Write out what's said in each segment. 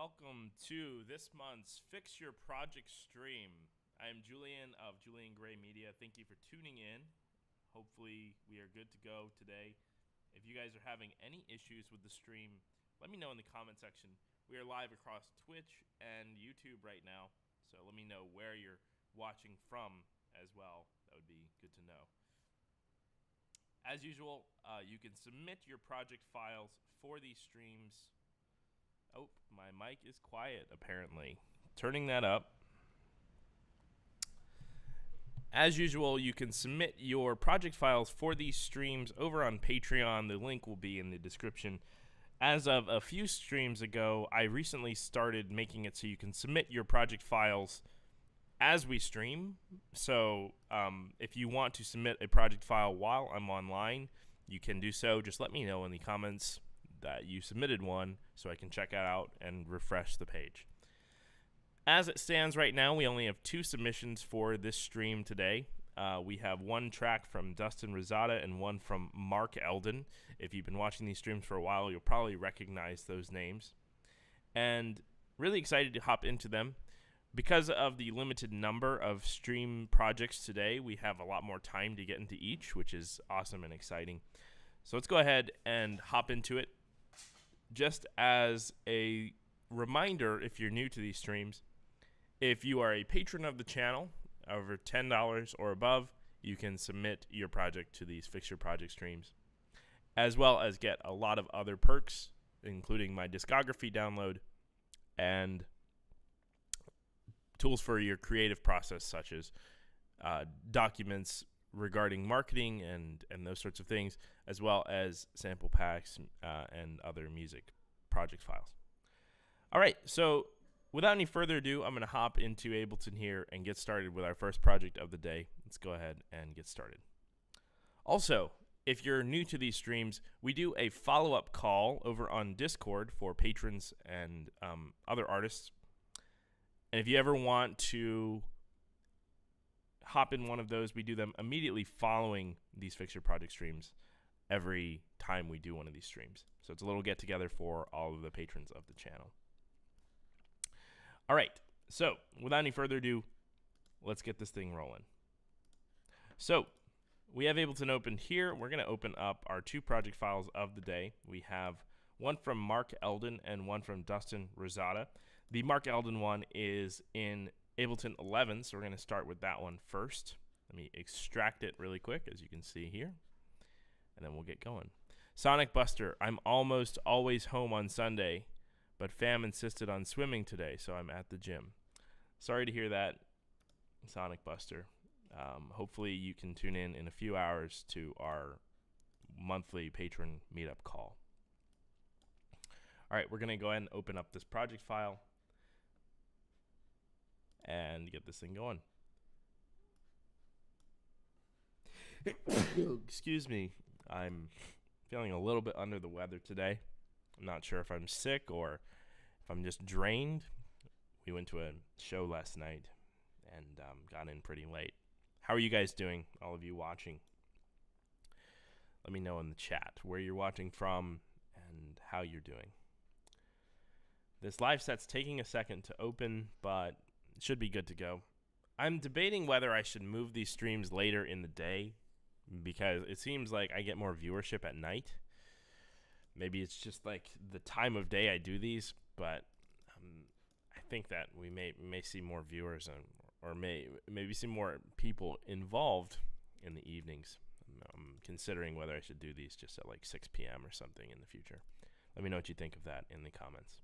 welcome to this month's Fix Your Project stream. I am Julian of Julian Gray Media. Thank you for tuning in. Hopefully we are good to go today. If you guys are having any issues with the stream, let me know in the comment section. We are live across Twitch and YouTube right now, so let me know where you're watching from as well. That would be good to know. As usual, you can submit your project files for these streams. Oh, my mic is quiet, apparently. Turning that up. As usual, you can submit your project files for these streams over on Patreon. The link will be in the description. As of a few streams ago, I recently started making it so you can submit your project files as we stream. So if you want to submit a project file while I'm online, you can do so. Just let me know in the comments that you submitted one so I can check it out and refresh the page. As it stands right now, we only have 2 submissions for this stream today. We have one track from Dustin Rosada and one from Mark Eldon. If you've been watching these streams for a while, you'll probably recognize those names. And really excited to hop into them. Because of the limited number of stream projects today, we have a lot more time to get into each, which is awesome and exciting. So let's go ahead and hop into it. Just as a reminder, if you're new to these streams, if you are a patron of the channel, over $10 or above, you can submit your project to these Fix Your Project streams, as well as get a lot of other perks, including my discography download and tools for your creative process, such as documents regarding marketing and those sorts of things, as well as sample packs and other music project files. All right, so without any further ado, I'm going to hop into Ableton here and get started with our first project of the day. Let's go ahead and get started. Also, if you're new to these streams, we do a follow-up call over on Discord for patrons and other artists. And if you ever want to hop in one of those, we do them immediately following these Fix Your Project streams every time we do one of these streams. So it's a little get-together for all of the patrons of the channel. All right, so without any further ado, let's get this thing rolling. So we have Ableton open here. We're going to open up our 2 project files of the day. We have one from Mark Eldon and one from Dustin Rosada. The Mark Eldon one is in Ableton 11, so we're going to start with that one first. Let me extract it really quick, as you can see here, and then we'll get going. Sonic Buster, I'm almost always home on Sunday, but fam insisted on swimming today, so I'm at the gym. Sorry to hear that, Sonic Buster. Hopefully you can tune in a few hours to our monthly patron meetup call. All right, we're going to go ahead and open up this project file and get this thing going. Excuse me, I'm feeling a little bit under the weather today. I'm not sure if I'm sick or if I'm just drained. We went to a show last night and got in pretty late. How are you guys doing, all of you watching? Let me know in the chat where you're watching from and how you're doing. This live set's taking a second to open, but it should be good to go. I'm debating whether I should move these streams later in the day because it seems like I get more viewership at night. Maybe it's just like the time of day I do these, but I think that we may see more viewers or maybe see more people involved in the evenings. I'm considering whether I should do these just at like 6 p.m. or something in the future. Let me know what you think of that in the comments.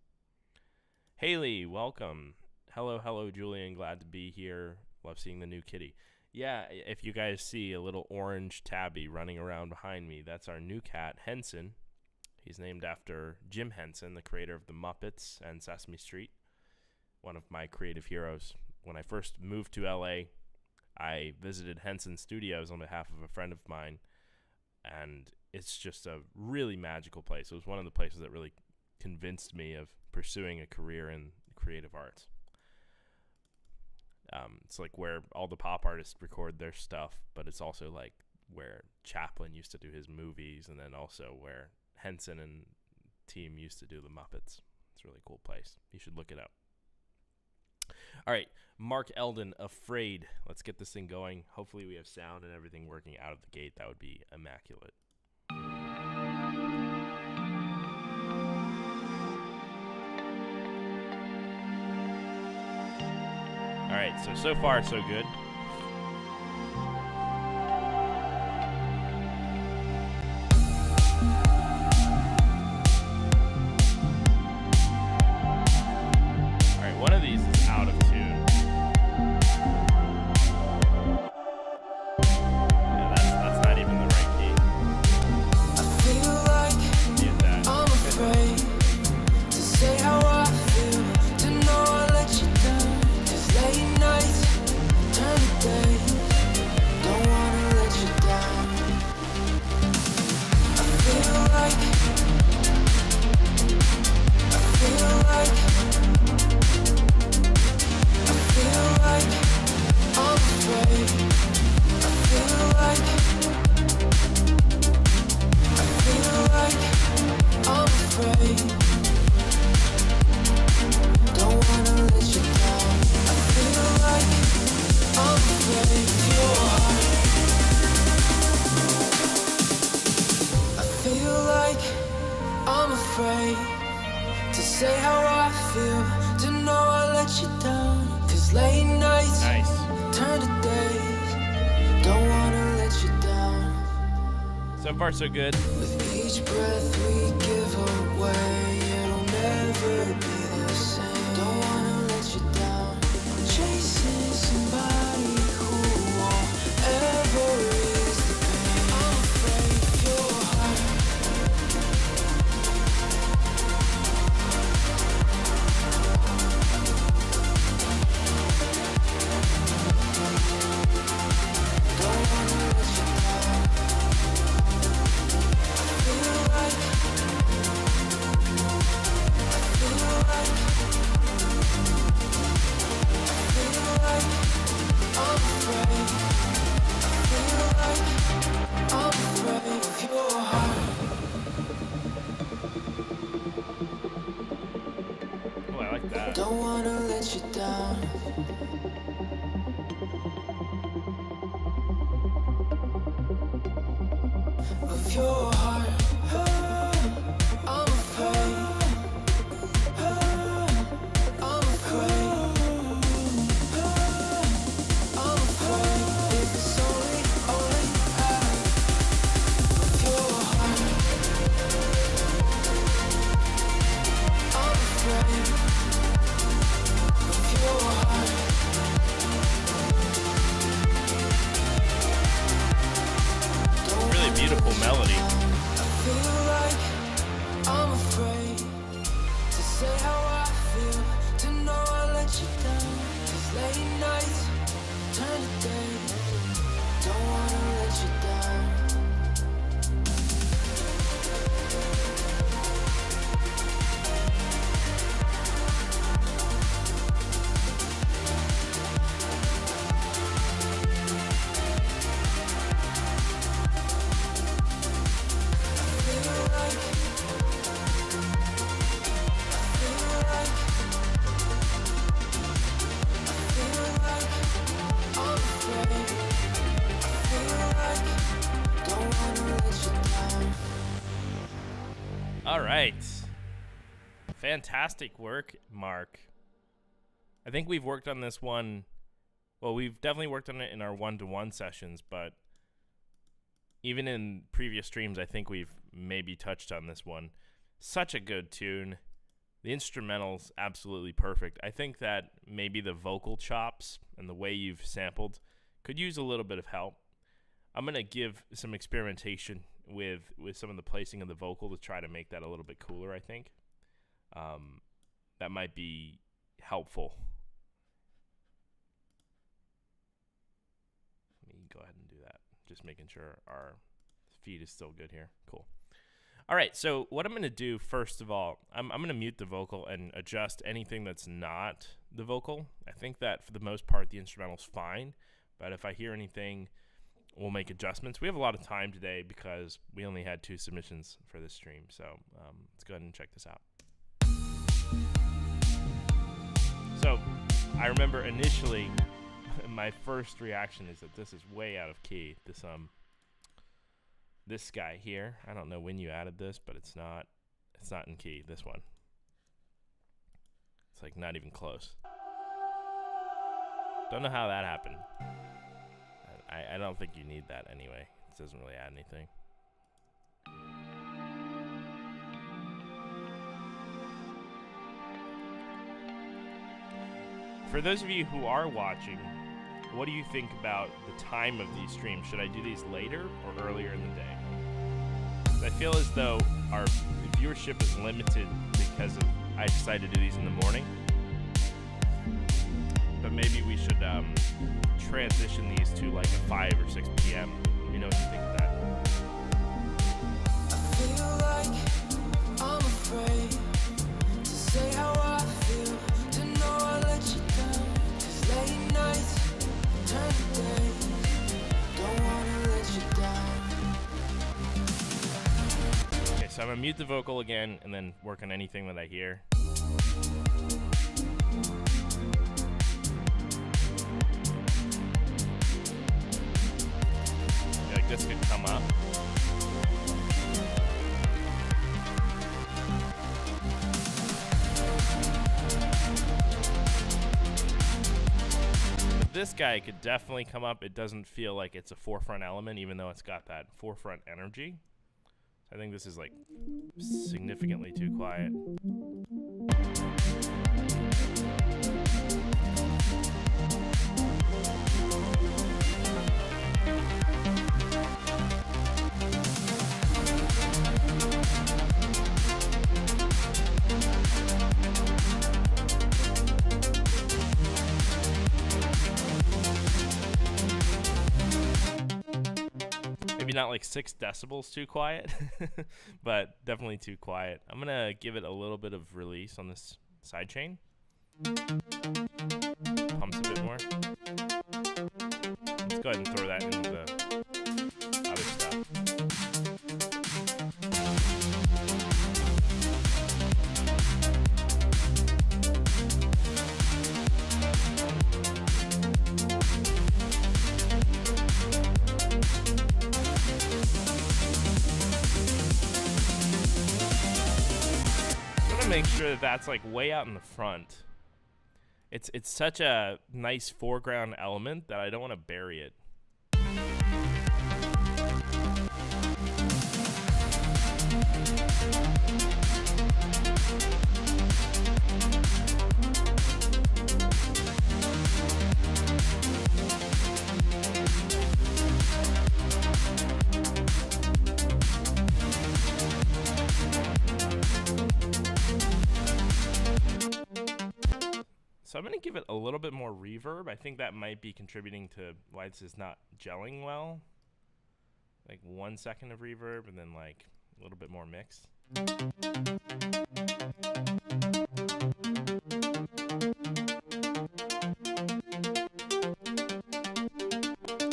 Haley, welcome. Hello, Julian. Glad to be here. Love seeing the new kitty. Yeah, if you guys see a little orange tabby running around behind me, that's our new cat, Henson. He's named after Jim Henson, the creator of The Muppets and Sesame Street, one of my creative heroes. When I first moved to LA, I visited Henson Studios on behalf of a friend of mine, and it's just a really magical place. It was one of the places that really convinced me of pursuing a career in creative arts. It's like where all the pop artists record their stuff, but it's also like where Chaplin used to do his movies, and then also where Henson and team used to do the Muppets. It's a really cool place. You should look it up. All right, Mark Eldon, Afraid. Let's get this thing going. Hopefully we have sound and everything working out of the gate. That would be immaculate. All right, so far so good. One of these is out of tune. Yeah, that's not even the right key. I feel like I'm afraid to say how I feel, to know I let you down. 'Cause late nights turn to days, don't wanna let you down. I feel like I'm afraid. I feel like I'm afraid. Don't wanna let you down. I feel like I'm afraid of your heart. I feel like I'm afraid to say how I feel, to know I let you down. 'Cause late nights turn to days, don't wanna let you down. So far so good. With each breath we give away, it'll never be the same. Don't wanna let you down. I'm chasing somebody who won't ever ease the pain. I'm afraid of your heart. Oh, I like that. Don't wanna let you down. Of your heart, I'm afraid. I'm afraid. I'm afraid. If it's only half of your heart, I'm afraid of your heart. Really beautiful melody. I feel like I'm afraid to say how I feel, to know I let you down. 'Cause late nights turn to days, don't wanna let you down. All right. Fantastic work, Mark. I think we've worked on this one. Well, we've definitely worked on it in our one-to-one sessions, but even in previous streams, I think we've maybe touched on this one. Such a good tune. The instrumental's absolutely perfect. I think that maybe the vocal chops and the way you've sampled could use a little bit of help. I'm going to give some experimentation with some of the placing of the vocal to try to make that a little bit cooler, I think. That might be helpful. Let me go ahead and do that. Just making sure our feed is still good here. Cool. All right, so what I'm going to do, first of all, I'm going to mute the vocal and adjust anything that's not the vocal. I think that for the most part, the instrumental's fine, but if I hear anything, we'll make adjustments. We have a lot of time today because we only had 2 submissions for this stream, so let's go ahead and check this out. So, I remember initially, my first reaction is that this is way out of key. This guy here, I don't know when you added this, but it's not in key, this one. It's like not even close. Don't know how that happened. I don't think you need that anyway. It doesn't really add anything. For those of you who are watching, what do you think about the time of these streams? Should I do these later or earlier in the day? I feel as though our viewership is limited because I decided to do these in the morning. But maybe we should transition these to like a 5 or 6 p.m. Let me know what you think of that. I feel like I'm afraid to say how I feel, to know I let you down. 'Cause late nights turn to days, don't wanna let you down. Okay, so I'm gonna mute the vocal again and then work on anything that I hear. This could come up. But this guy could definitely come up. It doesn't feel like it's a forefront element, even though it's got that forefront energy. I think this is like significantly too quiet. Maybe not like 6 decibels too quiet, but definitely too quiet. I'm gonna give it a little bit of release on this sidechain. Pumps a bit more. Let's go ahead and throw that into the other stuff. Make sure that that's like way out in the front. It's such a nice foreground element that I don't want to bury it. So I'm going to give it a little bit more reverb. I think that might be contributing to why this is not gelling well. Like 1 second of reverb and then like a little bit more mix.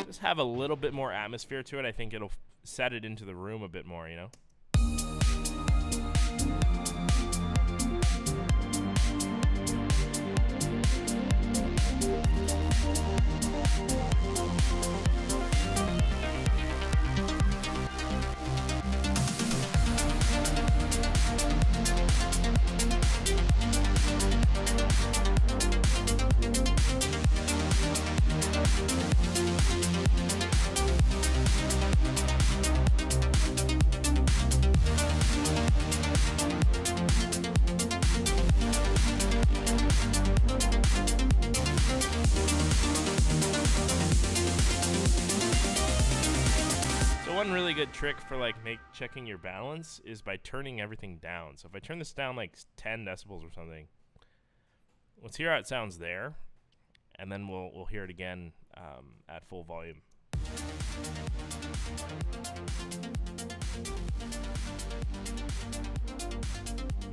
Just have a little bit more atmosphere to it. I think it'll set it into the room a bit more, you know? One really good trick for like checking your balance is by turning everything down. So if I turn this down like 10 decibels or something, let's hear how it sounds there, and then we'll hear it again at full volume.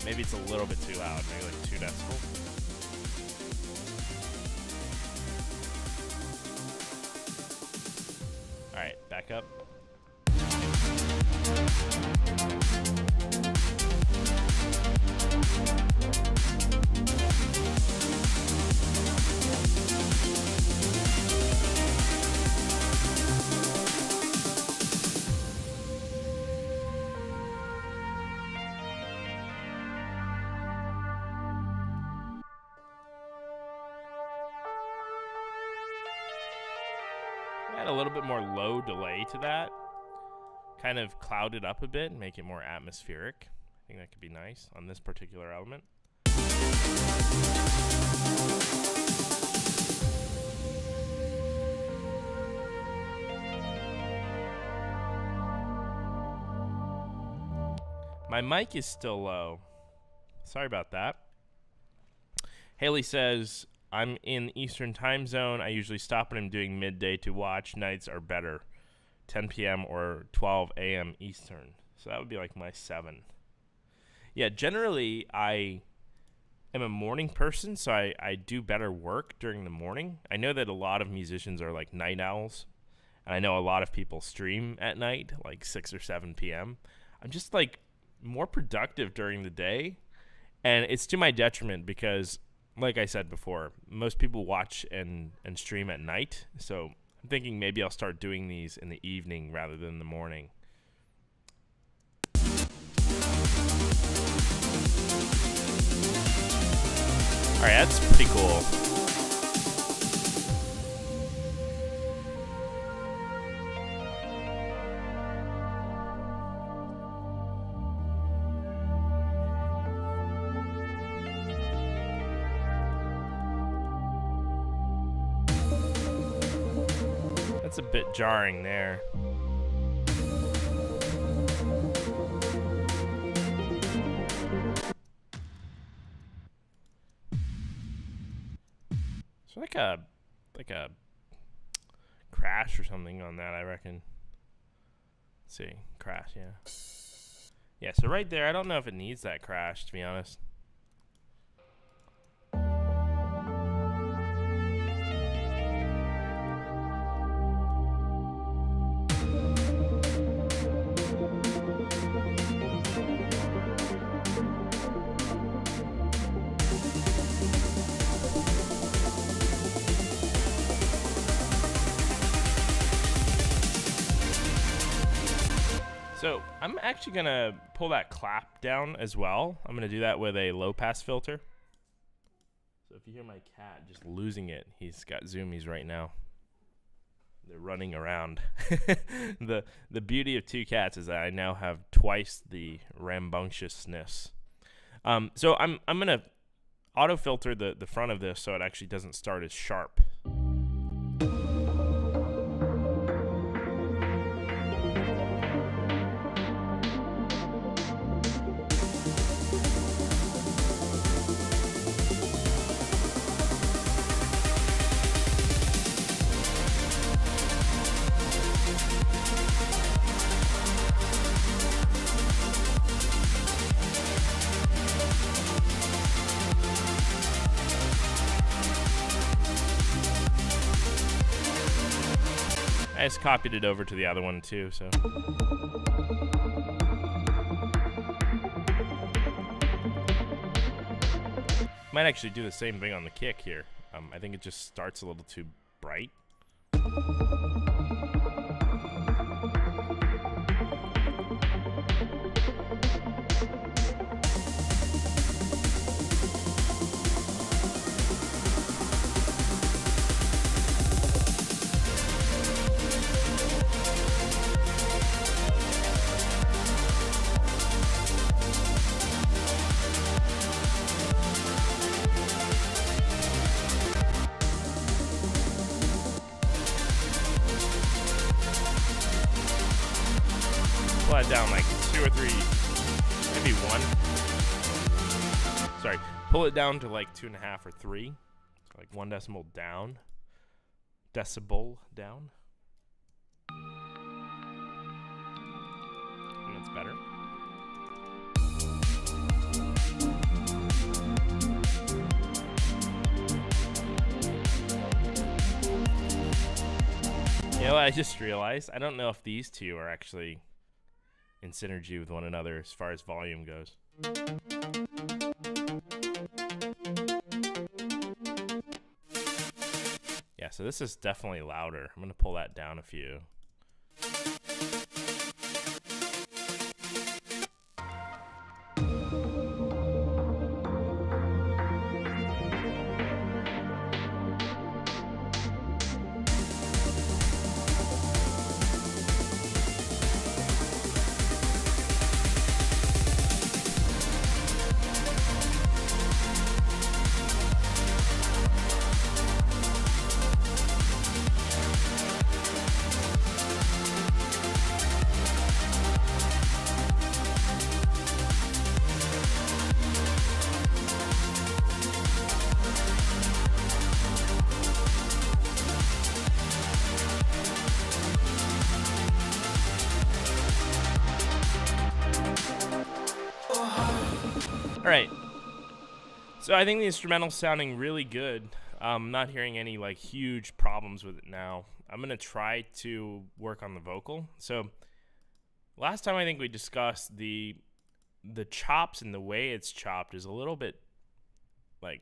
Maybe it's a little bit too loud, maybe like 2 decibels. All right, back up. Add a little bit more low delay to that. Kind of cloud it up a bit and make it more atmospheric. I think that could be nice on this particular element. My mic is still low. Sorry about that. Haley says, I'm in Eastern time zone. I usually stop when I'm doing midday to watch. Nights are better. 10 p.m. or 12 a.m. Eastern. So that would be like my 7. Yeah, generally I am a morning person, so I do better work during the morning. I know that a lot of musicians are like night owls, and I know a lot of people stream at night, like 6 or 7 p.m. I'm just like more productive during the day, and it's to my detriment because, like I said before, most people watch and stream at night, so I'm thinking maybe I'll start doing these in the evening rather than the morning. All right, that's pretty cool. That's a bit jarring there. So like a crash or something on that, I reckon. Let's see, crash, yeah. Yeah, so right there, I don't know if it needs that crash, to be honest. So I'm actually going to pull that clap down as well. I'm going to do that with a low pass filter. So if you hear my cat just losing it, he's got zoomies right now. They're running around. The beauty of 2 cats is that I now have twice the rambunctiousness. So I'm going to auto filter the front of this so it actually doesn't start as sharp. I just copied it over to the other one too, so. Might actually do the same thing on the kick here. I think it just starts a little too bright. Pull that down like 2 or 3, maybe 1. Sorry, pull it down to like 2.5 or 3, like 1 decimal down. Decibel down. And that's better. You know what I just realized? I don't know if these two are actually in synergy with one another as far as volume goes. Yeah, so this is definitely louder. I'm going to pull that down a few. All right. So I think the instrumental's sounding really good. I'm not hearing any like huge problems with it now. I'm gonna try to work on the vocal. So last time I think we discussed the chops and the way it's chopped is a little bit like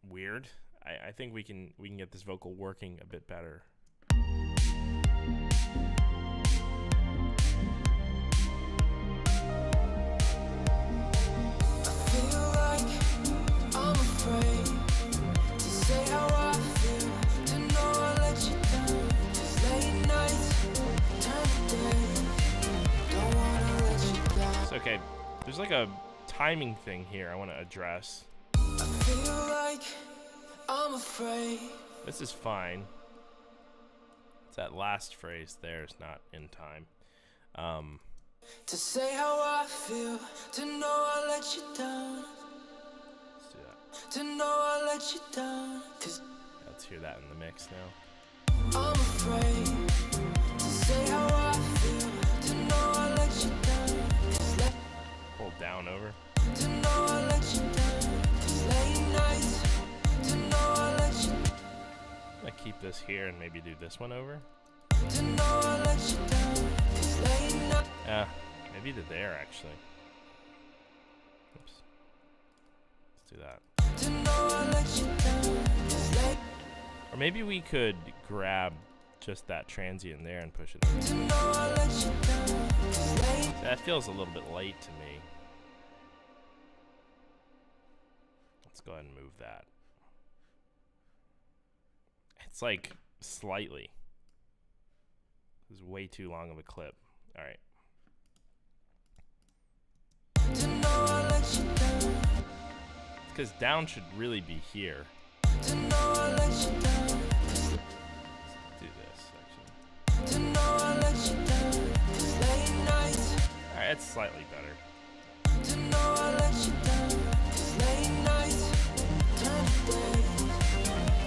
weird. I think we can get this vocal working a bit better. Okay, there's like a timing thing here I want to address. I feel like I'm afraid. This is fine. It's that last phrase there is not in time. To say how I feel, to know I let you down. Let's do that. To know I let you down. 'Cause let's hear that in the mix now. I'm afraid to say how I feel, to know I let you down. 'Cause Hold down over. to know I let you down. 'Cause late nights, to know I let you down. I'm gonna keep this here and maybe do this one over. To know I let you down. 'Cause late nights. Maybe to there actually. Oops. Let's do that. To know I let you down. 'Cause late. Or maybe we could grab just that transient there and push it in. To know I let you down. 'Cause late. That feels a little bit late to me. Let's go ahead and move that. It's like slightly. This is way too long of a clip. All right. To know I let you down. Because down should really be here. To know I let you down. Let's do this actually. To know I let you down. 'Cause late nights. All right, it's slightly better. To know I let you down. 'Cause late nights turn to days.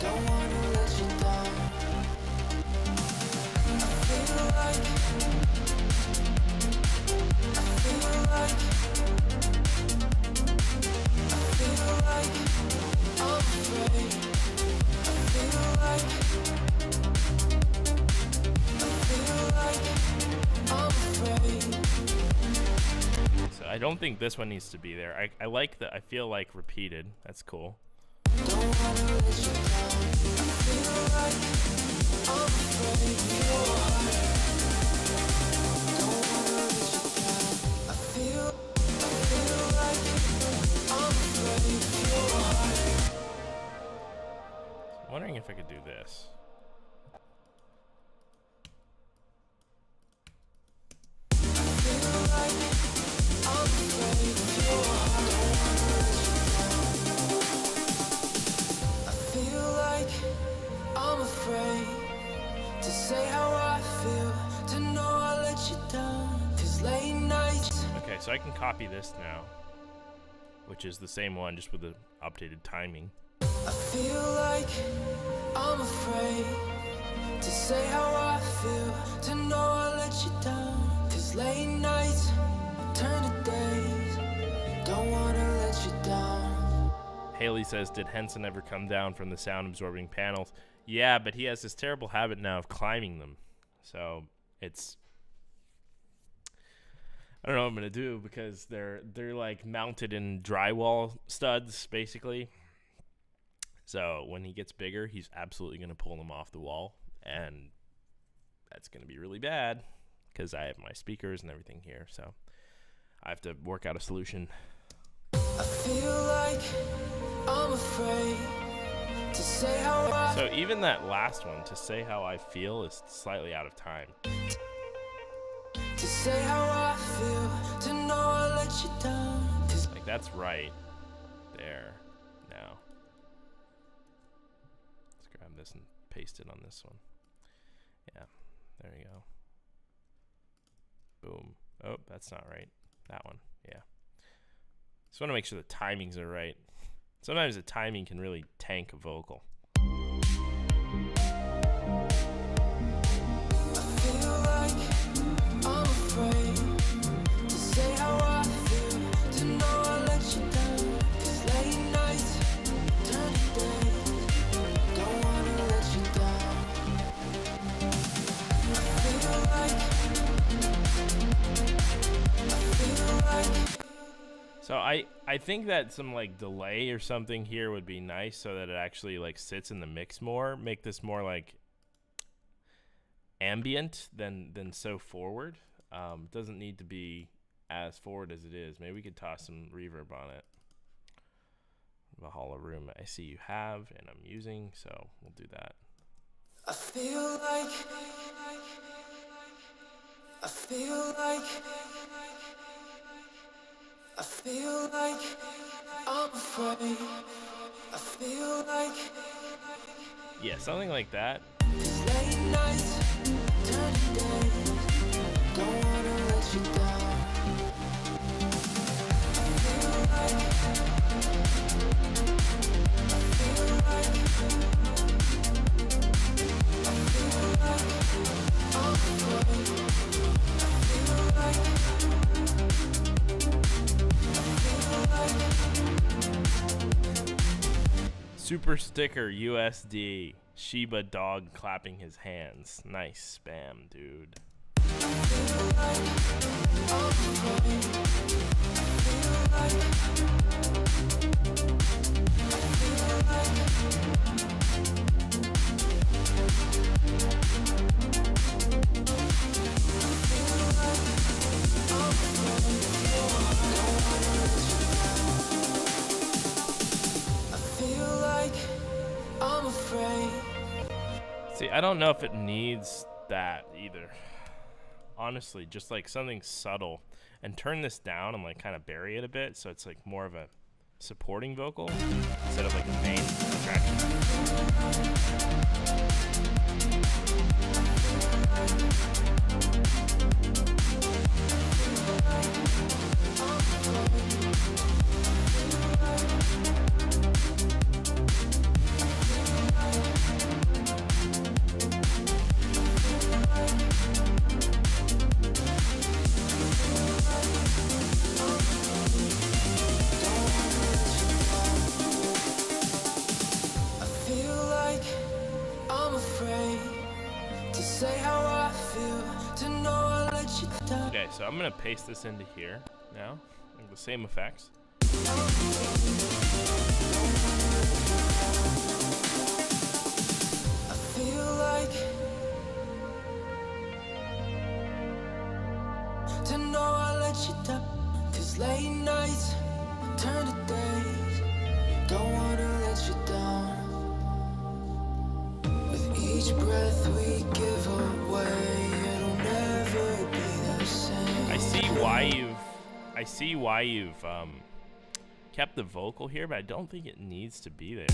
Don't wanna let you down. I feel like I'm afraid. I'm afraid. So I don't think this one needs to be there. I like the, I feel like repeated. That's cool. Don't wanna let you down. I feel like I'm afraid. Don't wanna let you down. I feel like I'm afraid. I'm wondering if I could do this. I'm afraid to say how I feel, to know I let you down. 'Cause late nights. Okay, so I can copy this now, which is the same one, just with the updated timing. I feel like I'm afraid to say how I feel, to know I let you down. 'Cause late nights turn to days. Don't wanna let you down. Haley says, did Henson ever come down from the sound absorbing panels? Yeah, but he has this terrible habit now of climbing them. So it's, I don't know what I'm gonna do, because they're like mounted in drywall studs basically. So when he gets bigger, he's absolutely gonna pull them off the wall, and that's gonna be really bad because I have my speakers and everything here. So I have to work out a solution. I feel like I'm afraid to say how I. So even that last one, to say how I feel, is slightly out of time. To say how I feel, to know I let you down. 'Cause Like that's right there now. Let's grab this and paste it on this one. Yeah, there you go. Boom. Oh, that's not right. That one. Yeah. Just want to make sure the timings are right. Sometimes the timing can really tank a vocal. I feel like I'm afraid to say how I feel, to know I let you down. So I think that some like delay or something here would be nice so that it actually like sits in the mix more. Make this more like ambient than so forward. Doesn't need to be as forward as it is. Maybe we could toss some reverb on it. Valhalla Room I see you have and I'm using, so we'll do that. I feel like I'm afraid. I feel like Yeah, something like that. these late nights turn to days. Don't wanna let you down. I feel like I'm afraid. Super sticker USD. Shiba dog clapping his hands. Nice spam, dude. I'm afraid. See, I don't know if it needs that either. Honestly, just like something subtle. And turn this down and like kind of bury it a bit so it's like more of a supporting vocal instead of like a main Okay, so I'm gonna paste this into here now, like the same effects. I feel like to know I let you down, 'cause late nights turn to days. Don't wanna let you down. With each breath we give away, it'll never be the same. I see why you've kept the vocal here, but I don't think it needs to be there.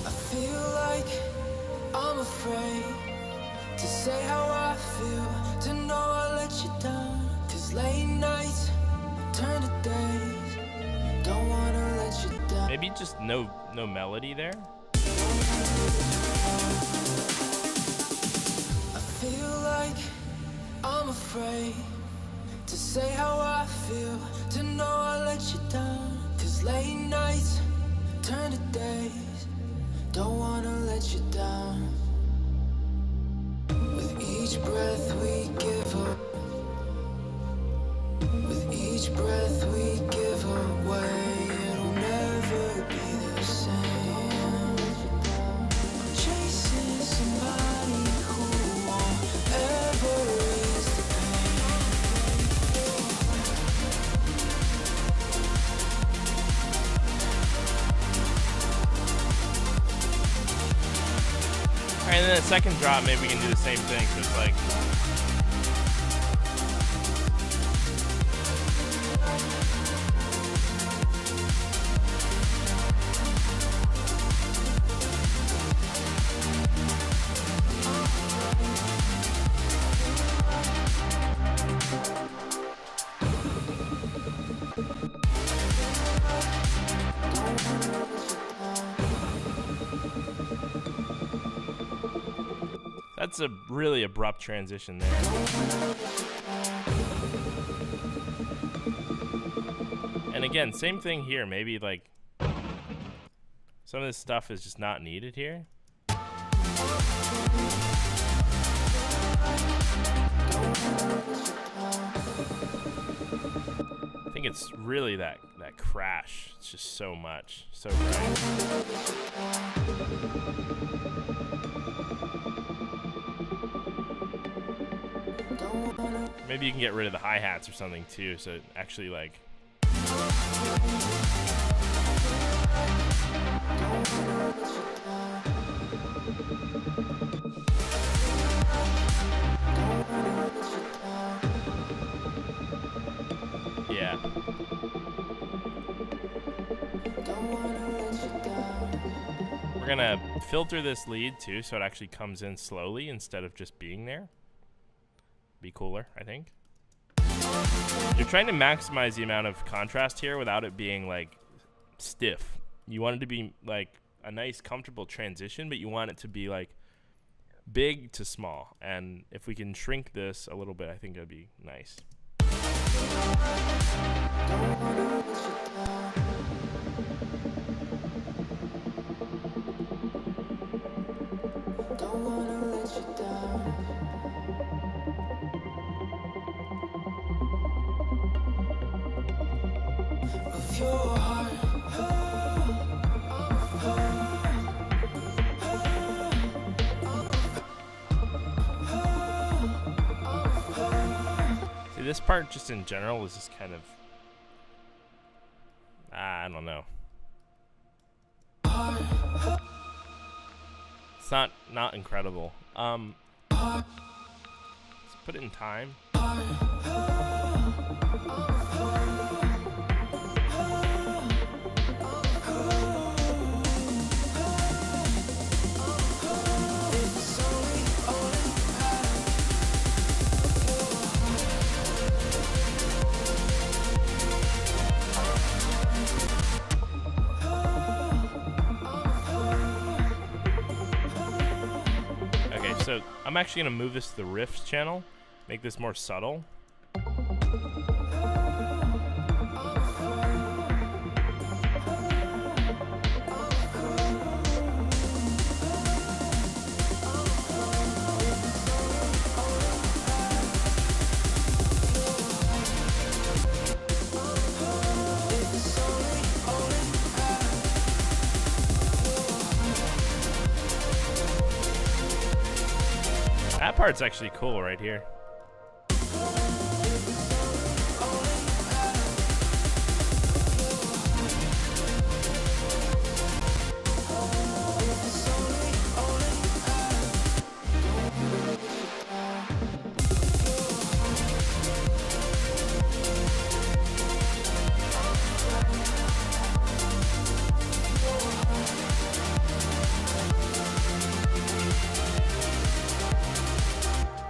I feel like I'm afraid to say how I feel, to know I let you down, 'cause late nights turn to days. Don't wanna let you down. Maybe just no melody there. I feel like I'm afraid to say how I feel, to know I let you down, 'cause late nights turn to days. Don't wanna let you down. With each breath we give up, with each breath we give away, it'll never be the same. I'm chasing somebody who won't ever ease the pain. Alright, and then the second drop, maybe we can do the same thing. So it's like. That's a really abrupt transition there. And again, same thing here. Maybe like some of this stuff is just not needed here. it's really that crash. It's just so much, so bright. Maybe you can get rid of the hi-hats or something too, so it actually like. Yeah. We're gonna filter this lead too, so it actually comes in slowly instead of just being there. Be cooler, I think. You're trying to maximize the amount of contrast here without it being like stiff. You want it to be like a nice, comfortable transition, but you want it to be like big to small. And if we can shrink this a little bit, I think that'd be nice. See, this part just in general is just kind of, I don't know. It's not incredible. Let's put it in time. So I'm actually going to move this to the riffs channel, make this more subtle. That part's actually cool right here.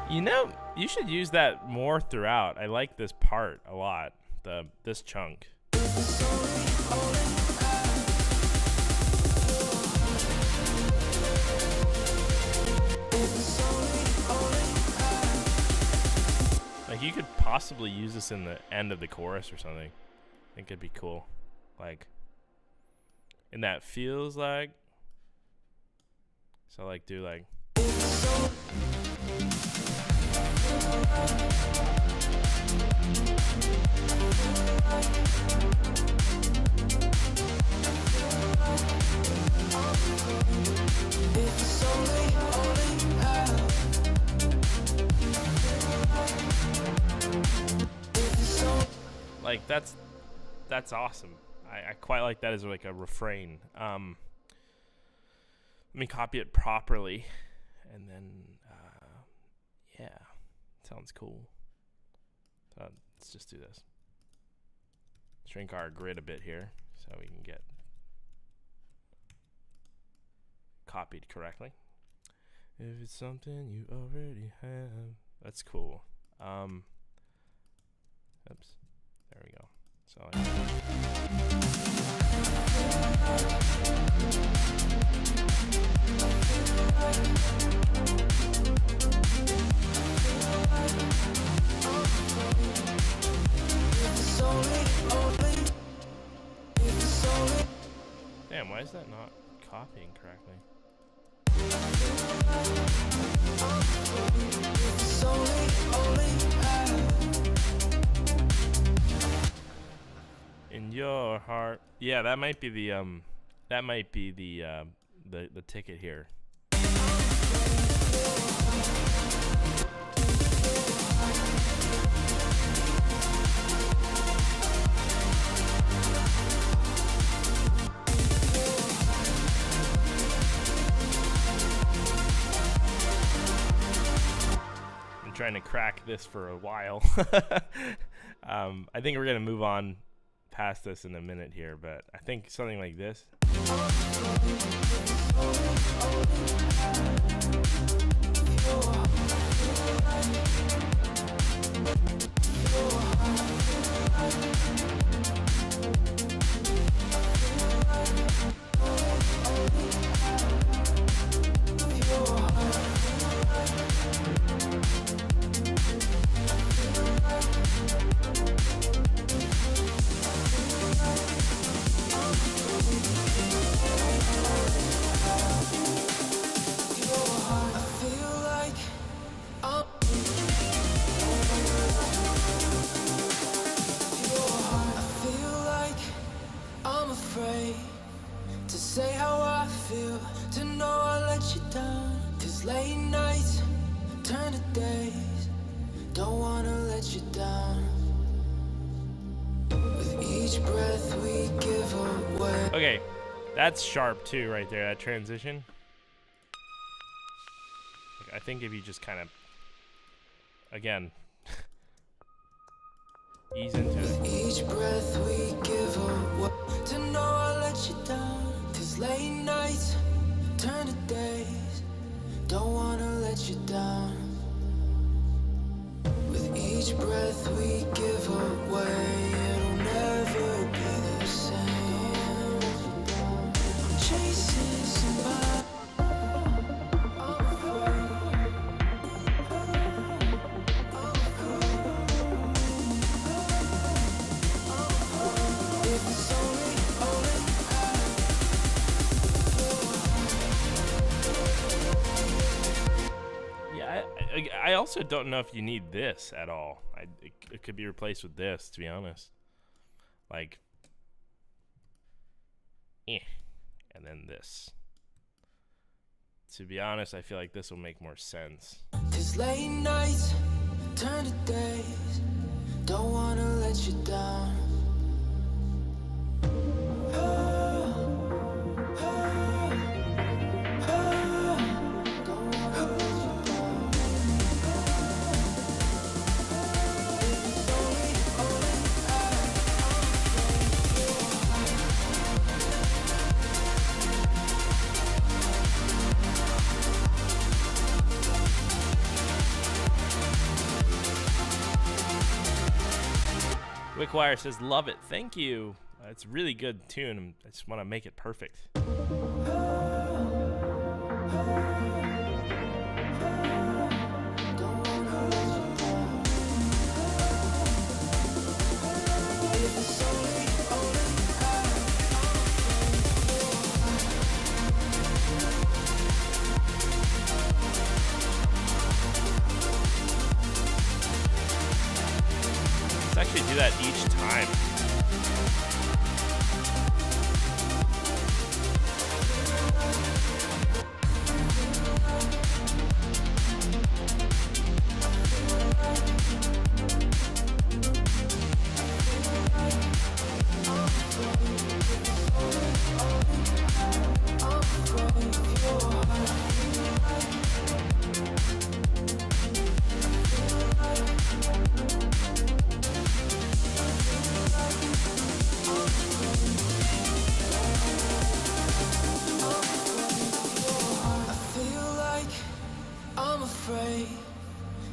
You know, you should use that more throughout. I like this part a lot, this chunk. Like, you could possibly use this in the end of the chorus or something. I think it'd be cool. Like, and that feels like. So, like, do like. Like that's awesome. I quite like that as like a refrain. Let me copy it properly, and then yeah, sounds cool. So let's just do this. Shrink our grid a bit here so we can get copied correctly. If it's something you already have, that's cool. Oops, there we go. So damn, why is that not copying correctly? heart. Yeah, that might be the the ticket here. I'm trying to crack this for a while. I think we're gonna move on past this in a minute here, but I think something like this. To say how I feel, to know I let you down. 'Cause late nights turn to days, don't wanna let you down. With each breath we give away. Okay, that's sharp too, right there, that transition. Like, I think if you just kind of, again, ease into it. Each breath we give away, to know I let you down. 'Cause late nights turn to days, don't wanna let you down. With each breath we give away, it'll never be the same. I'm chasing somebody. I also don't know if you need this at all. It could be replaced with this, to be honest. Like, and then this. To be honest, I feel like this will make more sense. 'Cause late nights turn to days, don't wanna let you down. Wickwire says, love it. Thank you. It's a really good tune. I just want to make it perfect. Let's actually do that each time.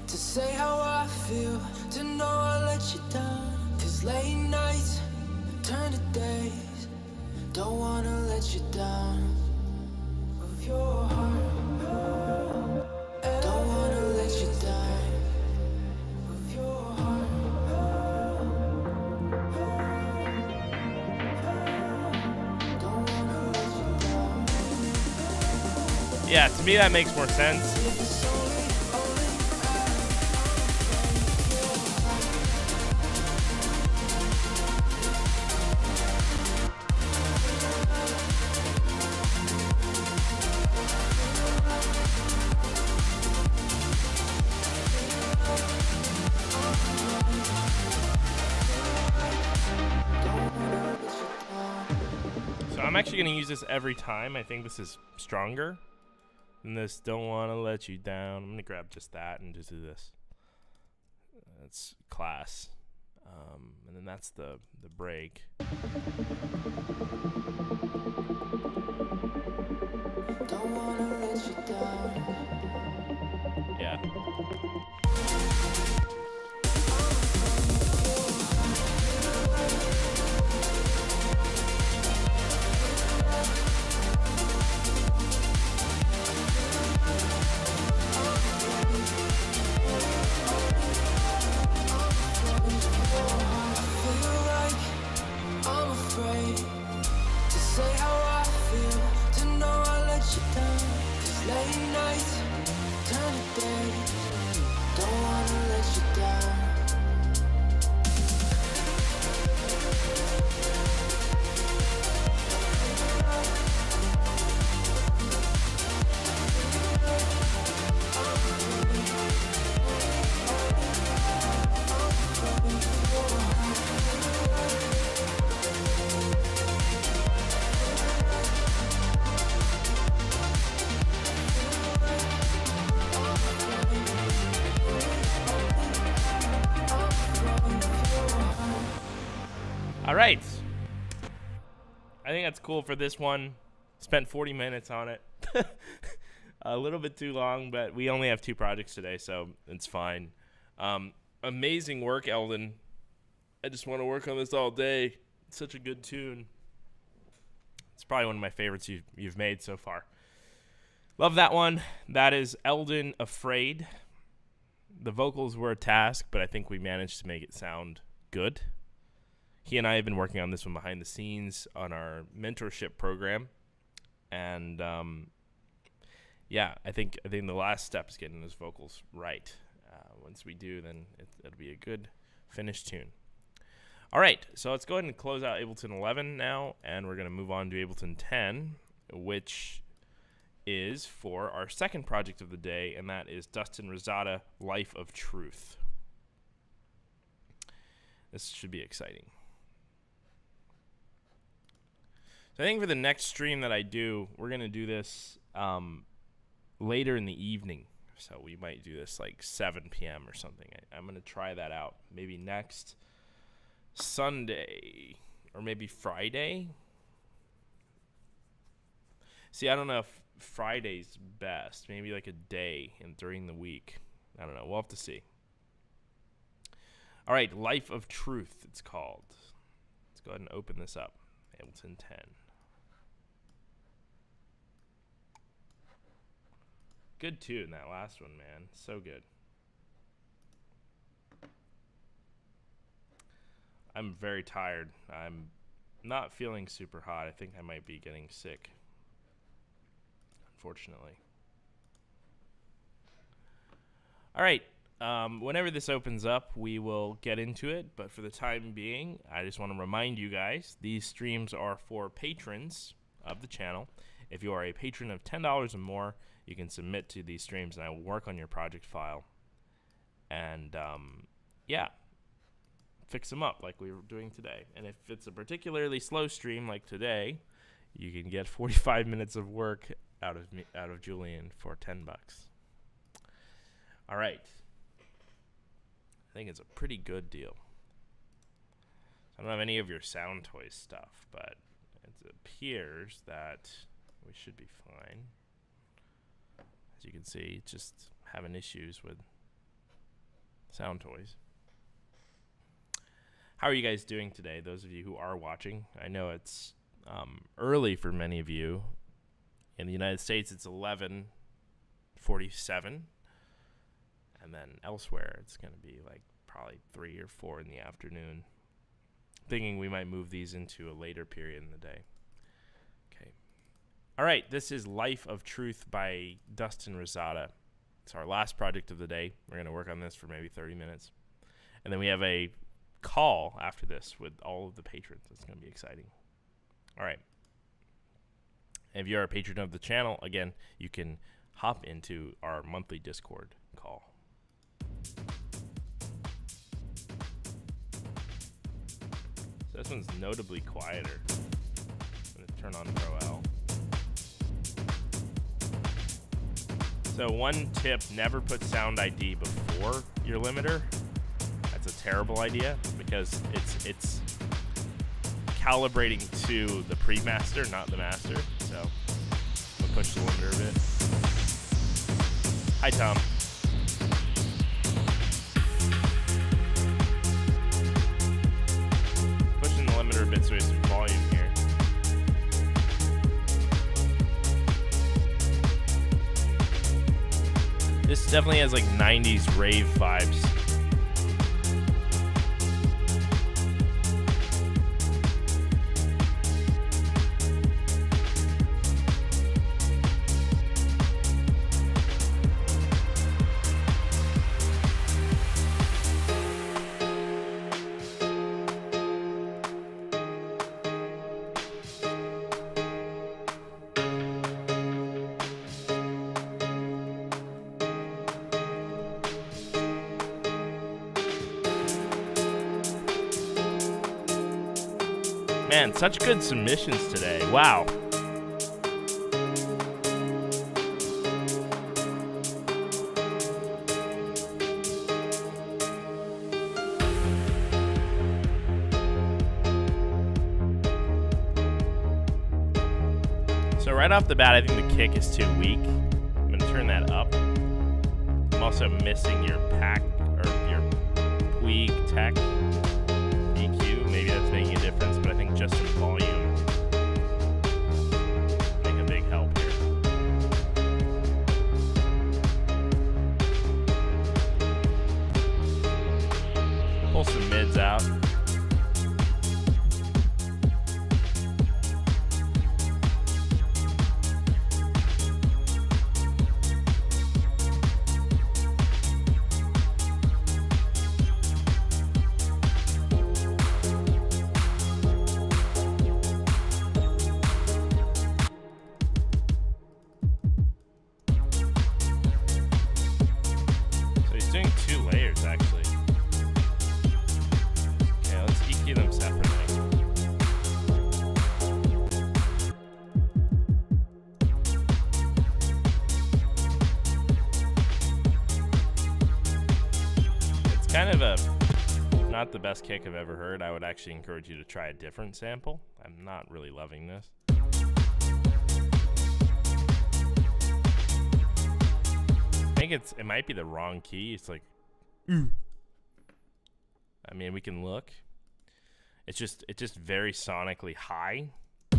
To say how I feel, to know I let you down. 'Cause late nights turn to days, don't wanna let you down. Of your heart, don't wanna let you down. Of your heart, don't wanna let you down. Yeah, to me that makes more sense. I'm actually going to use this every time. I think this is stronger than this Don't Wanna Let You Down. I'm going to grab just that and just do this. That's class. And then that's the break. Don't wanna let you down. Yeah. I'm afraid to say how I feel, to know I let you down. 'Cause late nights turn to day. Don't wanna let you down. All right. I think that's cool for this one. Spent 40 minutes on it. A little bit too long, but we only have 2 projects today, so it's fine. Amazing work, Eldon. I just want to work on this all day. It's such a good tune. It's probably one of my favorites you've made so far. Love that one. That is Eldon Afraid. The vocals were a task, but I think we managed to make it sound good. He and I have been working on this one behind the scenes on our mentorship program. And yeah, I think the last step is getting those vocals right. Once we do, then it'll be a good finished tune. All right, so let's go ahead and close out Ableton 11 now, and we're going to move on to Ableton 10, which is for our second project of the day, and that is Dustin Rosada, Life of Truth. This should be exciting. So I think for the next stream that I do, we're going to do this later in the evening. So we might do this like 7 p.m. or something. I'm going to try that out. Maybe next Sunday or maybe Friday. See, I don't know if Friday's best. Maybe like a day and during the week. I don't know. We'll have to see. All right, Life of Truth, it's called. Let's go ahead and open this up. Ableton 10. Good tune, that last one, man. So good. I'm very tired. I'm not feeling super hot. I think I might be getting sick, unfortunately. All right. Whenever this opens up, we will get into it. But for the time being, I just want to remind you guys, these streams are for patrons of the channel. If you are a patron of $10 or more, you can submit to these streams, and I will work on your project file. And, yeah, fix them up like we were doing today. And if it's a particularly slow stream like today, you can get 45 minutes of work out of Julian for $10. All right. I think it's a pretty good deal. I don't have any of your Sound Toys stuff, but it appears that we should be fine. As you can see, just having issues with Sound Toys. How are you guys doing today, those of you who are watching? I know it's early for many of you. In the United States, it's 11:47. And then elsewhere, it's going to be like probably 3 or 4 in the afternoon. Thinking we might move these into a later period in the day. Okay. All right, this is Life of Truth by Dustin Rosada. It's our last project of the day. We're going to work on this for maybe 30 minutes. And then we have a call after this with all of the patrons. It's going to be exciting. All right. If you're a patron of the channel, again, you can hop into our monthly Discord call. So this one's notably quieter. I'm going to turn on Pro L. So one tip, never put Sound ID before your limiter. That's a terrible idea because it's calibrating to the pre-master, not the master. So we'll push the limiter a bit. Hi, Tom. Pushing the limiter a bit so we have some volume here. This definitely has like 90s rave vibes. Man, such good submissions today. Wow. So right off the bat, I think the kick is too weak. I'm going to turn that up. I'm also missing your pack or your Puig tech EQ. Maybe that's making a difference, but I think just some volume make a big help here. Pull some mids out. Doing two layers actually. Okay, let's EQ them separately. It's kind of not the best kick I've ever heard. I would actually encourage you to try a different sample. I'm not really loving this. I think it might be the wrong key. It's like, I mean, we can look. It's just very sonically high. Do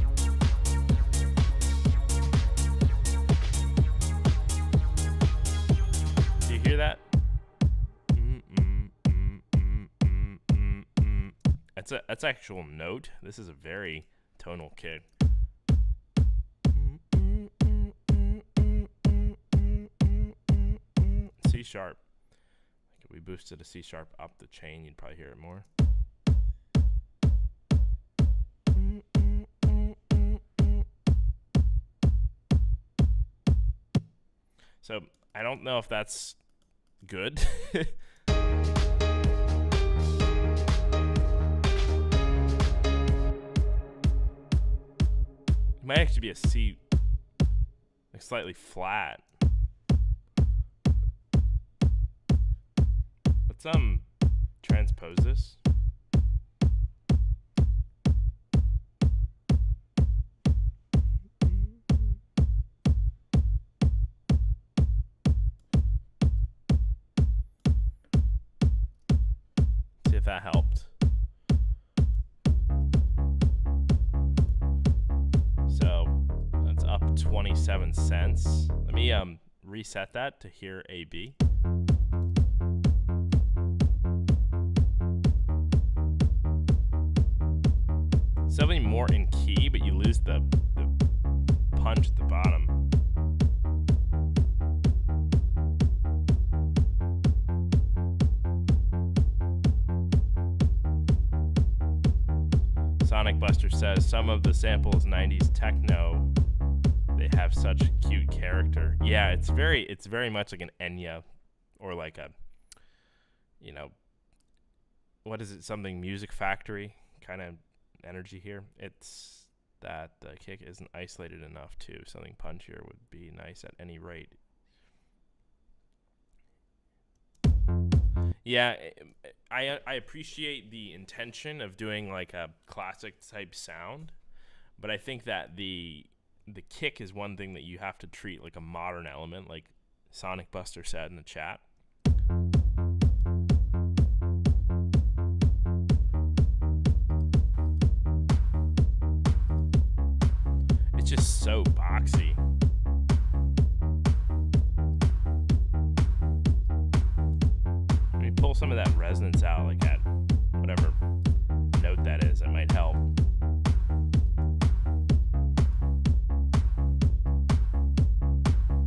you hear that? That's actual note. This is a very tonal kick. C sharp. If we boosted a C sharp up the chain, you'd probably hear it more. So I don't know if that's good. It might actually be a C, like slightly flat. Let's transpose this. See if that helped. So that's up 27 cents. Let me reset that to hear AB. Something more in key, but you lose the punch at the bottom. Sonic Buster says some of the samples 90s techno, they have such cute character. Yeah, it's very much like an Enya or like a, you know, what is it? Something Music Factory kind of energy here. It's that the kick isn't isolated enough too. Something punchier would be nice at any rate. Yeah, I appreciate the intention of doing like a classic type sound, but I think that the kick is one thing that you have to treat like a modern element, like Sonic Buster said in the chat. It's just so boxy. Let me pull some of that resonance out, like at whatever note that is. That might help.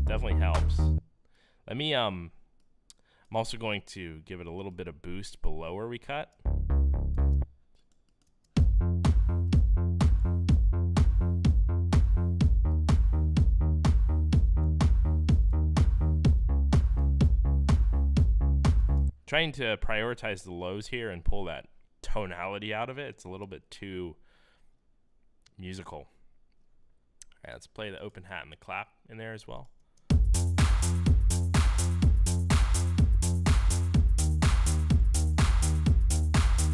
Definitely helps. Let me I'm also going to give it a little bit of boost below where we cut. Trying to prioritize the lows here and pull that tonality out of it. It's a little bit too musical. All right, let's play the open hat and the clap in there as well.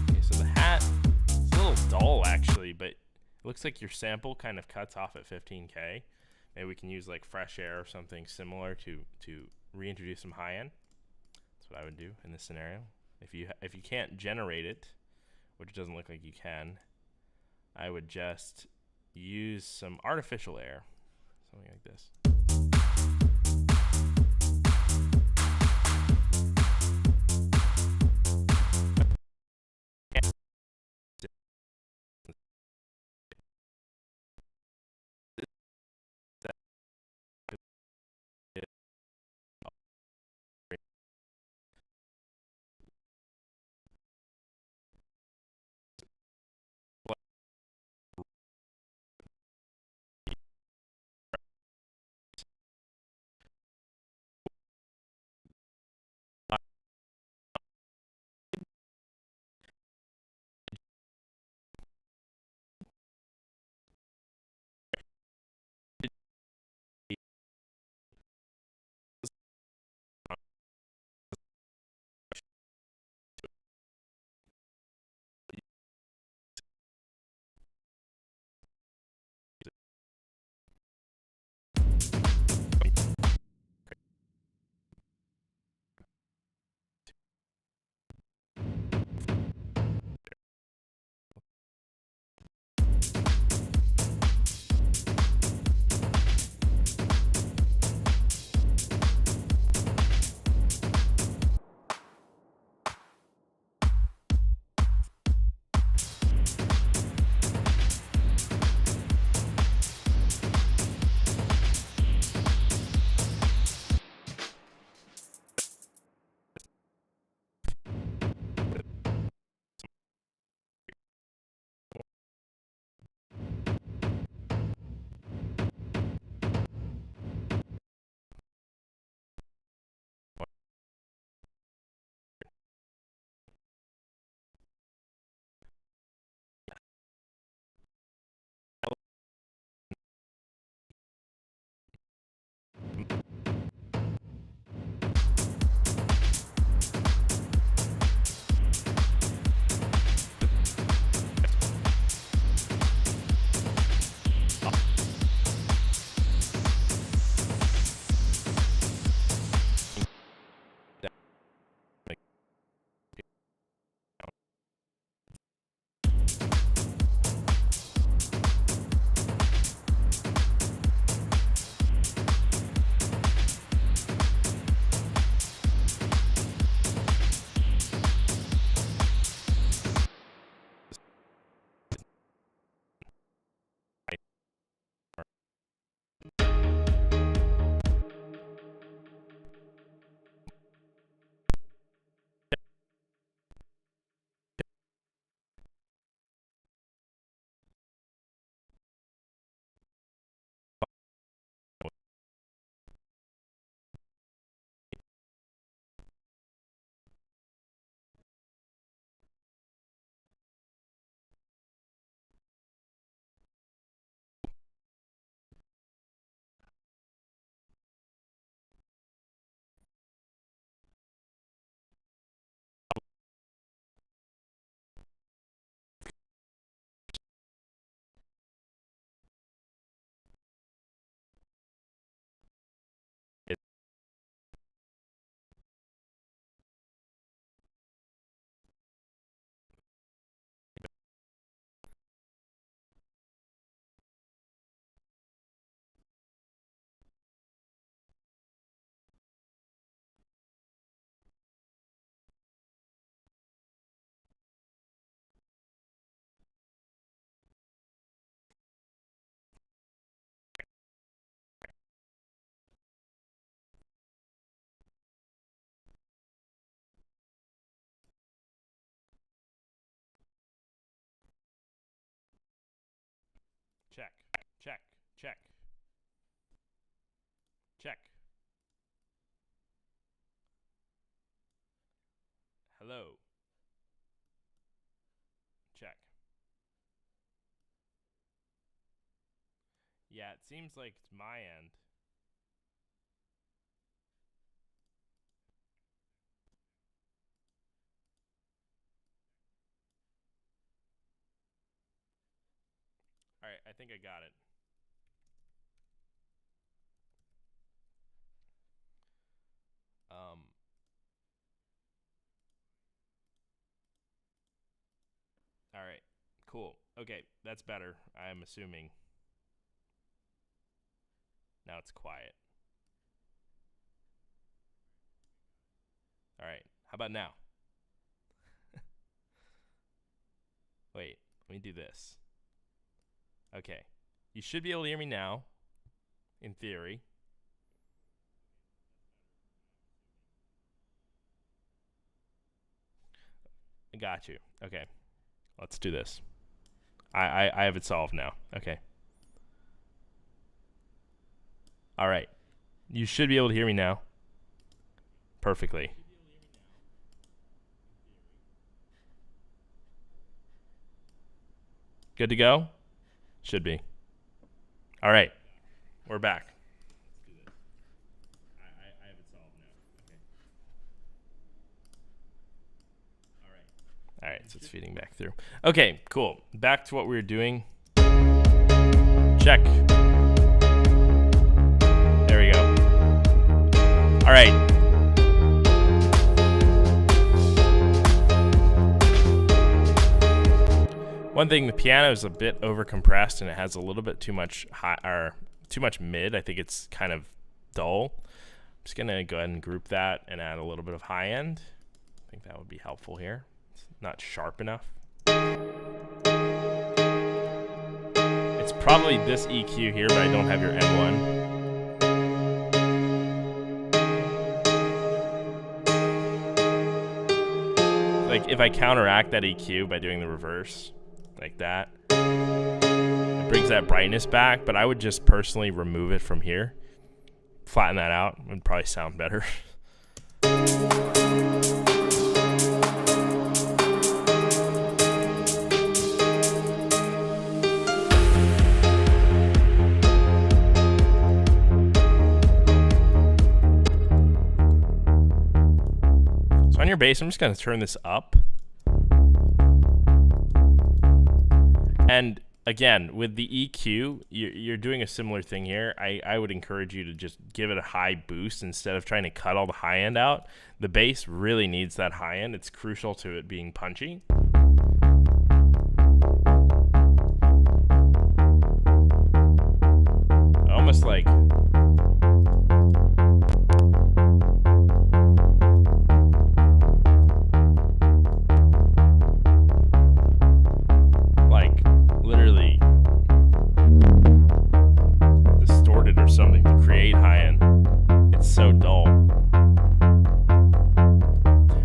Okay, so the hat is a little dull actually, but it looks like your sample kind of cuts off at 15K. Maybe we can use like Fresh Air or something similar to reintroduce some high end. That's what I would do in this scenario. If you can't generate it, which doesn't look like you can, I would just use some artificial air, something like this. Check. Check. Check. Check. Hello. Check. Yeah, it seems like it's my end. All right, I think I got it. All right, cool. Okay, that's better, I'm assuming. Now it's quiet. All right, how about now? Wait, let me do this. Okay, you should be able to hear me now, in theory. I got you. Okay, let's do this. I have it solved now. Okay. All right, you should be able to hear me now. Perfectly. Good to go? Should be. All right, we're back. Let's do this. I have it solved now. Okay. All right, so it's feeding back through. Okay, cool. Back to what we were doing. Check. There we go. All right. One thing, the piano is a bit overcompressed and it has a little bit too much high or too much mid. I think it's kind of dull. I'm just gonna go ahead and group that and add a little bit of high end. I think that would be helpful here. It's not sharp enough. It's probably this EQ here, but I don't have your M1. Like if I counteract that EQ by doing the reverse, like that, it brings that brightness back, but I would just personally remove it from here. Flatten that out, it would probably sound better. So on your bass, I'm just gonna turn this up. And again, with the EQ, you're doing a similar thing here. I would encourage you to just give it a high boost instead of trying to cut all the high end out. The bass really needs that high end. It's crucial to it being punchy. Almost like... literally distorted or something to create high end. It's so dull.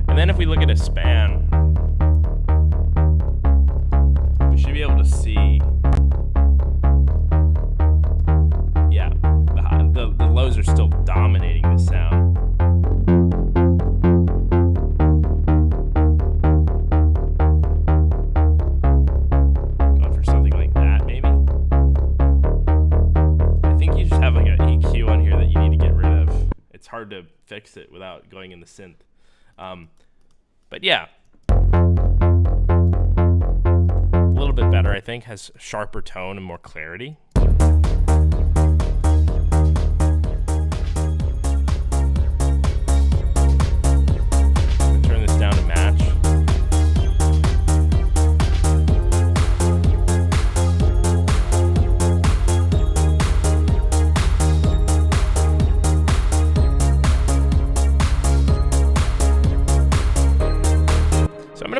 And then if we look at a span, we should be able to see, yeah, the lows are still dominating the sound. Hard to fix it without going in the synth. But yeah, a little bit better, I think. Has sharper tone and more clarity. Turn this down to match.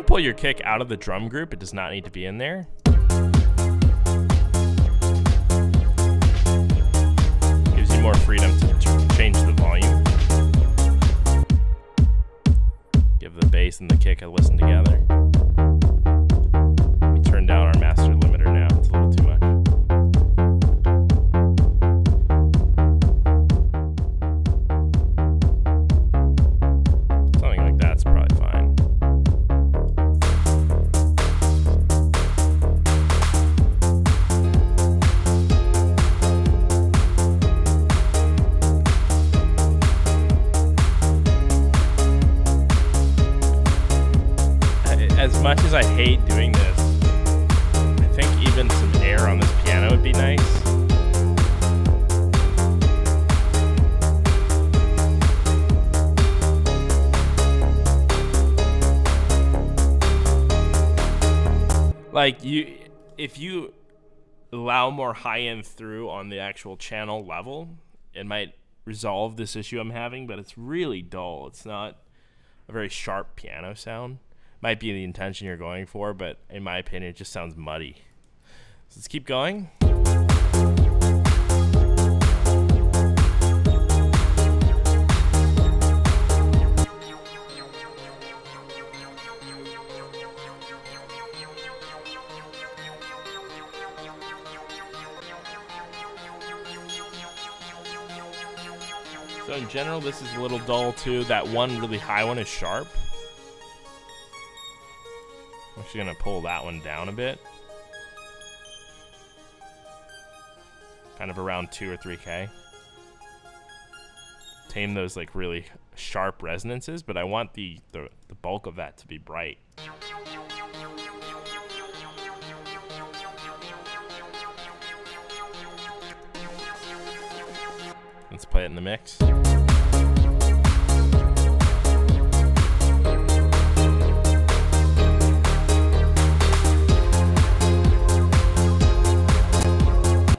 Pull your kick out of the drum group. It does not need to be in there. Gives you more freedom to change the volume. Give the bass and the kick a listen together. Let me turn down our master limiter now. It's a little too much. As much as I hate doing this, I think even some air on this piano would be nice. Like if you allow more high end through on the actual channel level, it might resolve this issue I'm having, but it's really dull. It's not a very sharp piano sound. Might be the intention you're going for, but in my opinion, it just sounds muddy. So let's keep going. So in general, this is a little dull too. That one really high one is sharp. I'm actually gonna pull that one down a bit. Kind of around 2 or 3K. Tame those like really sharp resonances, but I want the bulk of that to be bright. Let's play it in the mix.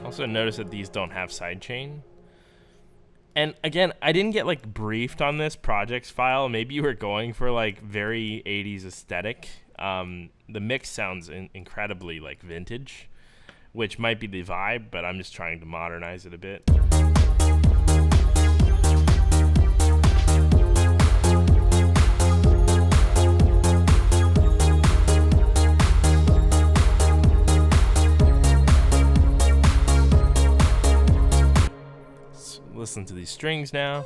Also notice that these don't have sidechain. And again, I didn't get like briefed on this projects file. Maybe you were going for like very 80s aesthetic. The mix sounds incredibly like vintage, which might be the vibe, but I'm just trying to modernize it a bit. Listen to these strings now.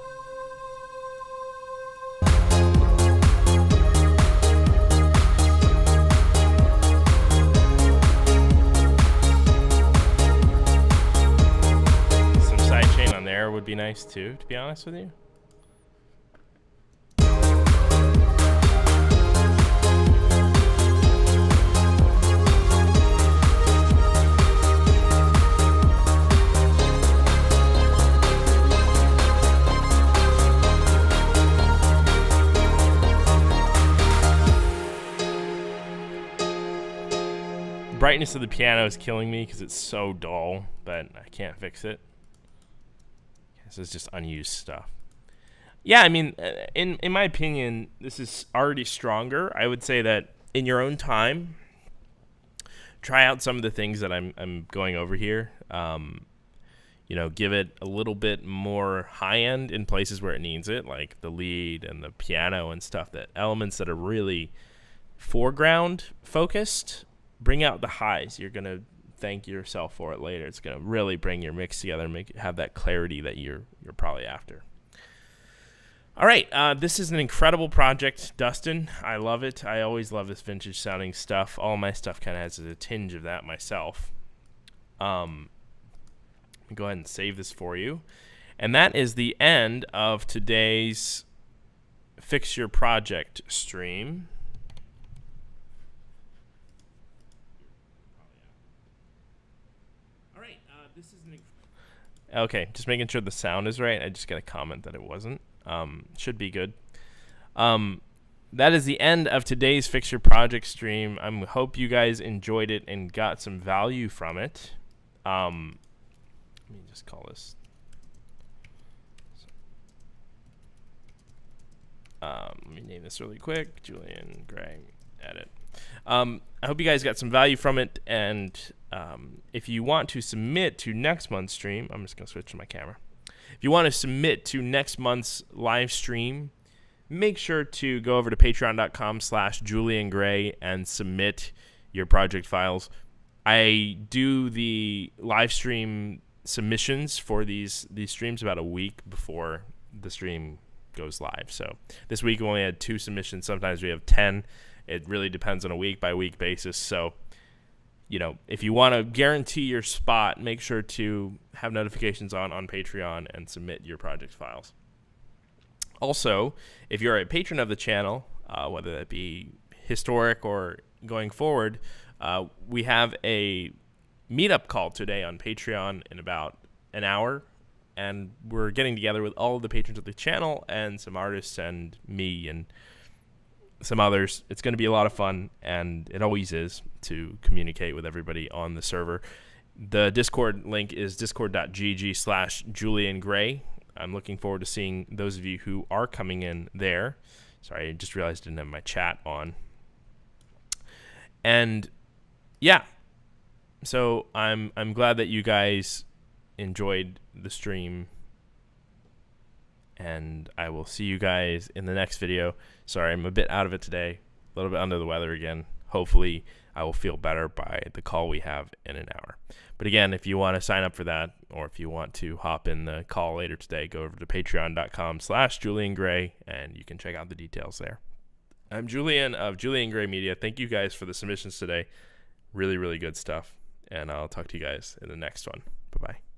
Some sidechain on there would be nice too, to be honest with you. Brightness of the piano is killing me because it's so dull, but I can't fix it. This is just unused stuff. Yeah, I mean, in my opinion, this is already stronger. I would say that in your own time, try out some of the things that I'm going over here. You know, give it a little bit more high end in places where it needs it, like the lead and the piano and stuff. That elements that are really foreground focused. Bring out the highs. You're gonna thank yourself for it later. It's gonna really bring your mix together and have that clarity that you're probably after. All right, this is an incredible project, Dustin. I love it. I always love this vintage sounding stuff. All my stuff kind of has a tinge of that myself. Let me go ahead and save this for you, and that is the end of today's Fix Your Project stream. Okay, just making sure the sound is right. I just got a comment that it wasn't. Should be good. That is the end of today's Fix Your Project stream. I hope you guys enjoyed it and got some value from it. Let me just call this. Let me name this really quick. Julian Gray, edit. I hope you guys got some value from it, and if you want to submit to next month's stream, I'm just going to switch to my camera. If you want to submit to next month's live stream, make sure to go over to patreon.com/JulianGray and submit your project files. I do the live stream submissions for these streams about a week before the stream goes live. So this week we only had 2 submissions. Sometimes we have 10. It really depends on a week-by-week basis. So, you know, if you want to guarantee your spot, make sure to have notifications on Patreon and submit your project files. Also, if you're a patron of the channel, whether that be historic or going forward, we have a meetup call today on Patreon in about an hour, and we're getting together with all of the patrons of the channel and some artists and me and some others. It's going to be a lot of fun, and it always is, to communicate with everybody on the server. The Discord link is discord.gg/JulianGray. I'm looking forward to seeing those of you who are coming in there. Sorry, I just realized I didn't have my chat on. And yeah, so I'm glad that you guys enjoyed the stream, and I will see you guys in the next video. Sorry, I'm a bit out of it today, a little bit under the weather again. Hopefully I will feel better by the call we have in an hour. But again, if you want to sign up for that, or if you want to hop in the call later today, go over to patreon.com/JulianGray, and you can check out the details there. I'm Julian of Julian Gray Media. Thank you guys for the submissions today. Really, really good stuff. And I'll talk to you guys in the next one. Bye-bye.